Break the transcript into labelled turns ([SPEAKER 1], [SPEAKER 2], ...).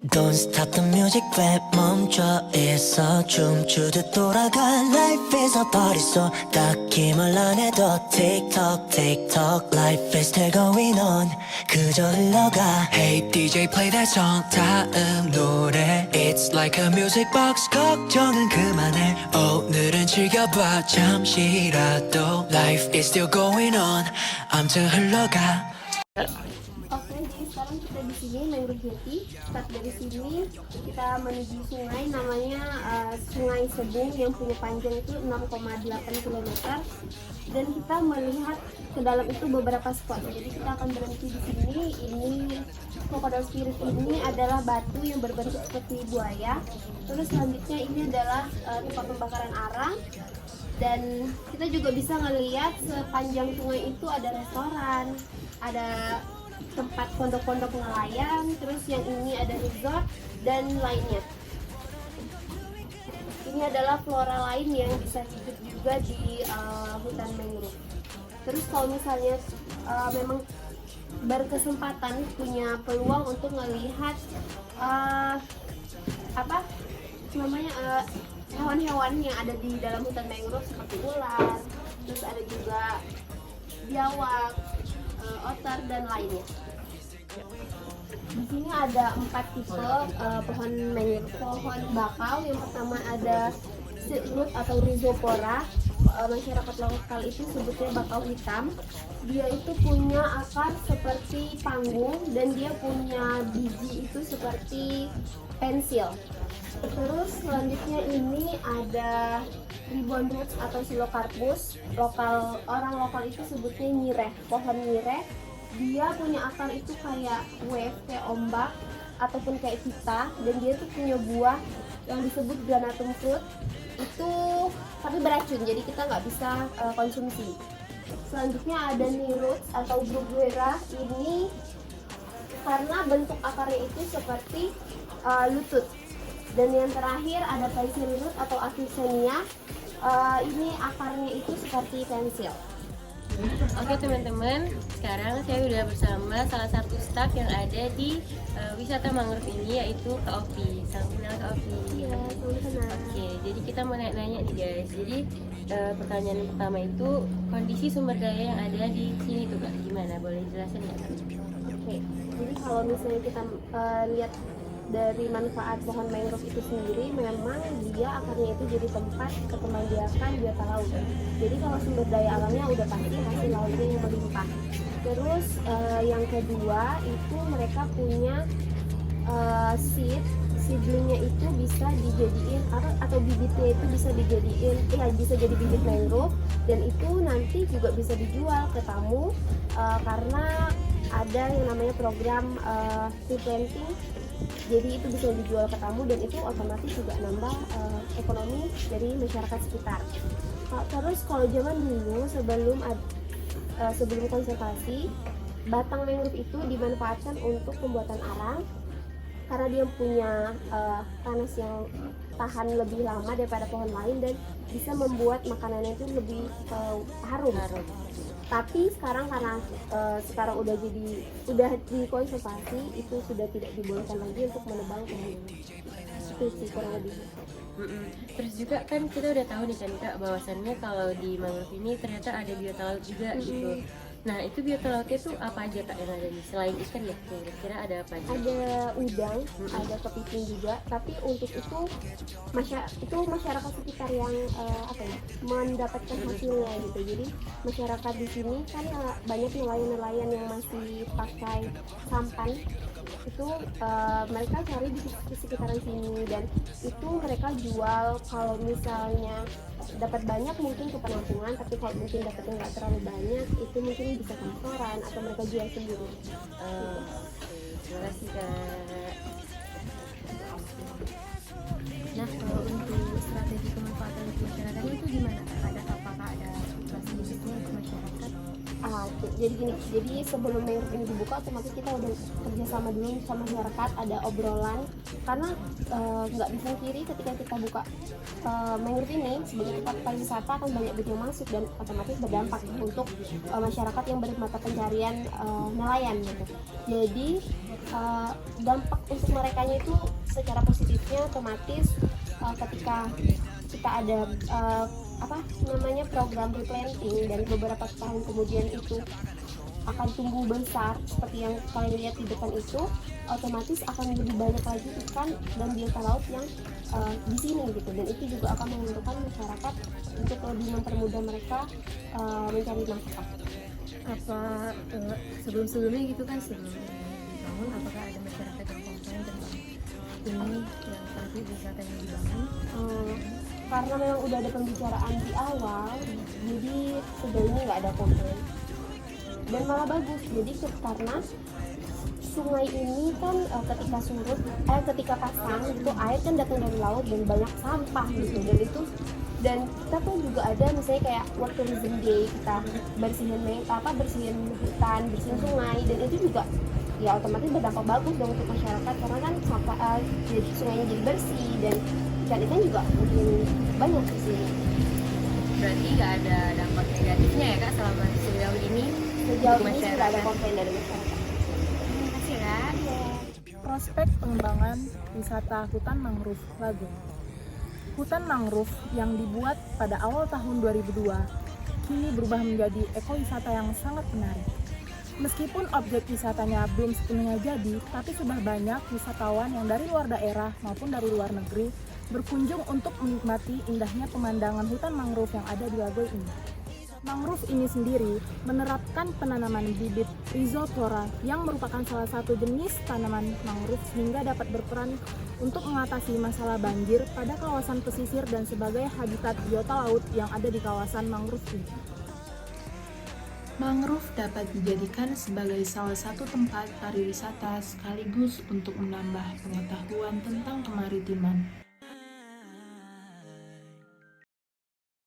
[SPEAKER 1] Don't stop the music 왜 멈춰 있어 춤추듯 돌아가 Life is a party so 딱히 말 안 해도 TikTok TikTok Life is still going on 그저 흘러가 Hey DJ play that song 다음 노래 It's like a music box 걱정은 그만해 오늘은 즐겨봐 잠시라도 Life is still going on 아무튼 흘러가
[SPEAKER 2] Oke, jadi sekarang kita di sini Mangrove Jati. Start dari sini kita menuju sungai namanya Sungai Sebung yang punya panjang itu 6,8 km. Dan kita melihat ke dalam itu beberapa spot. Jadi kita akan berhenti di sini. Ini Crocodile Spirit ini adalah batu yang berbentuk seperti buaya. Terus selanjutnya ini adalah tempat pembakaran arang. Dan kita juga bisa ngelihat sepanjang sungai itu ada restoran, ada tempat pondok-pondok nelayan, terus yang ini ada resort dan lainnya. Ini adalah flora lain yang bisa hidup juga di hutan mangrove. Terus kalau misalnya memang berkesempatan punya peluang untuk melihat hewan-hewan yang ada di dalam hutan mangrove seperti ular, terus ada juga biawak, otter dan lainnya. Di sini ada 4 tipe pohon mangrove, pohon bakau. Yang pertama ada seedroot atau rhizopora. Masyarakat lokal itu sebutnya bakau hitam. Dia itu punya akar seperti panggung dan dia punya biji itu seperti pensil. Terus selanjutnya ini ada ribbon roots atau Psilocarpus. Orang lokal itu sebutnya nyireh, pohon nyireh. Dia punya akar itu kayak wave, kayak ombak ataupun kayak pita, dan dia tuh punya buah yang disebut granatum fruit. Itu tapi beracun, jadi kita nggak bisa konsumsi. Selanjutnya ada Niroots atau Bruguera. Ini karena bentuk akarnya itu seperti lutut. Dan yang terakhir ada Piscean root atau Avicennia. Ini akarnya itu seperti pensil.
[SPEAKER 3] Oke teman-teman, sekarang saya udah bersama salah satu staff yang ada di wisata mangrove ini, yaitu Kak Opi. Salam kenal Kak Opi.
[SPEAKER 2] Iya, salam kenal.
[SPEAKER 3] Oke, jadi kita mau nanya-nanya nih guys. Jadi pertanyaan pertama itu kondisi sumber daya yang ada di sini tuh Kak, gimana? Boleh jelasin nggak Kak?
[SPEAKER 2] Oke, jadi kalau misalnya kita lihat dari manfaat pohon mangrove itu sendiri, memang dia akarnya itu jadi tempat perkembangbiakan biota laut. Jadi kalau sumber daya alamnya udah pasti hasil lautnya yang melimpah. Terus yang kedua itu mereka punya seedlingnya itu bisa dijadiin atau bibitnya itu bisa dijadiin bisa jadi bibit mangrove, dan itu nanti juga bisa dijual ke tamu karena ada yang namanya program tree planting. Jadi itu bisa dijual ke tamu dan itu otomatis juga nambah ekonomi dari masyarakat sekitar. Terus kalau zaman dulu sebelum konservasi, batang mangrove itu dimanfaatkan untuk pembuatan arang karena dia punya panas yang tahan lebih lama daripada pohon lain dan bisa membuat makanannya itu lebih harum. Tapi sekarang karena sekarang udah dikonservasi, itu sudah tidak dibolehkan lagi untuk menebang pohon. Itu sih kurang lebih.
[SPEAKER 3] Terus juga kan kita udah tahu nih kan Kak, bahwasannya kalau di mangrove ini ternyata ada biota laut juga gitu. Nah itu biota lautnya tuh apa aja Kak yang ada nih? Selain ikan ya, kira-kira ada apa aja?
[SPEAKER 2] Ada udang, ada kepiting juga. Tapi untuk itu masyarakat sekitar yang mendapatkan hasilnya gitu. Jadi masyarakat di sini kan banyak nelayan-nelayan yang masih pakai sampan. Itu mereka cari di sekitaran sini dan itu mereka jual. Kalau misalnya dapat banyak mungkin ke penampungan, tapi kalau mungkin dapatnya nggak terlalu banyak itu mungkin bisa ke restoran atau mereka jual sendiri.
[SPEAKER 3] Terima kasih Kak.
[SPEAKER 4] Nah, kalau untuk strategi pemanfaatan untuk masyarakatnya itu gimana Kak? Apakah ada strategi untuk masyarakat?
[SPEAKER 2] Jadi sebelum mangrove ini dibuka, otomatis kita udah kerjasama dulu sama masyarakat, ada obrolan karena nggak dipungkiri ketika kita buka mangrove ini sebagai tempat pariwisata akan banyak duit yang masuk dan otomatis berdampak untuk masyarakat yang bermata pencarian nelayan gitu. Jadi dampak untuk merekanya itu secara positifnya otomatis ketika kita ada program replanting dan beberapa tahun kemudian itu akan tumbuh besar seperti yang kalian lihat di depan itu, otomatis akan lebih banyak lagi ikan dan biota laut yang di sini gitu, dan itu juga akan menguntungkan masyarakat untuk lebih mempermudah mereka mencari nafkah.
[SPEAKER 4] Apa sebelum-sebelumnya gitu kan, sebelum dibangun, apakah ada masyarakat yang komplain tentang ini yang tadi wisata yang dibangun?
[SPEAKER 2] Karena memang udah ada pembicaraan di awal, jadi sejauh ini nggak ada komplain dan malah bagus. Jadi karena sungai ini kan ketika pasang itu air kan datang dari laut dan banyak sampah gitu, dan kita tuh juga ada misalnya kayak World Tourism Day, kita bersihin hutan, bersihin sungai, dan itu juga ya otomatis berdampak bagus dong untuk masyarakat karena kan jadi sungainya jadi bersih dan ikan-ikan juga makin banyak di sini.
[SPEAKER 3] Berarti nggak ada dampak negatifnya ya Kak selama sejauh ini?
[SPEAKER 2] Sejauh ini tidak ada komplain dari masyarakat.
[SPEAKER 4] Terima kasih Kak.
[SPEAKER 5] Prospek pengembangan wisata hutan mangrove Lagun. Hutan mangrove yang dibuat pada awal tahun 2002 kini berubah menjadi ekowisata yang sangat menarik. Meskipun objek wisatanya belum sepenuhnya jadi, tapi sudah banyak wisatawan yang dari luar daerah maupun dari luar negeri berkunjung untuk menikmati indahnya pemandangan hutan mangrove yang ada di Lagoy ini. Mangrove ini sendiri menerapkan penanaman bibit rhizophora yang merupakan salah satu jenis tanaman mangrove sehingga dapat berperan untuk mengatasi masalah banjir pada kawasan pesisir dan sebagai habitat biota laut yang ada di kawasan mangrove ini.
[SPEAKER 6] Mangrove dapat dijadikan sebagai salah satu tempat pariwisata sekaligus untuk menambah pengetahuan tentang kemaritiman.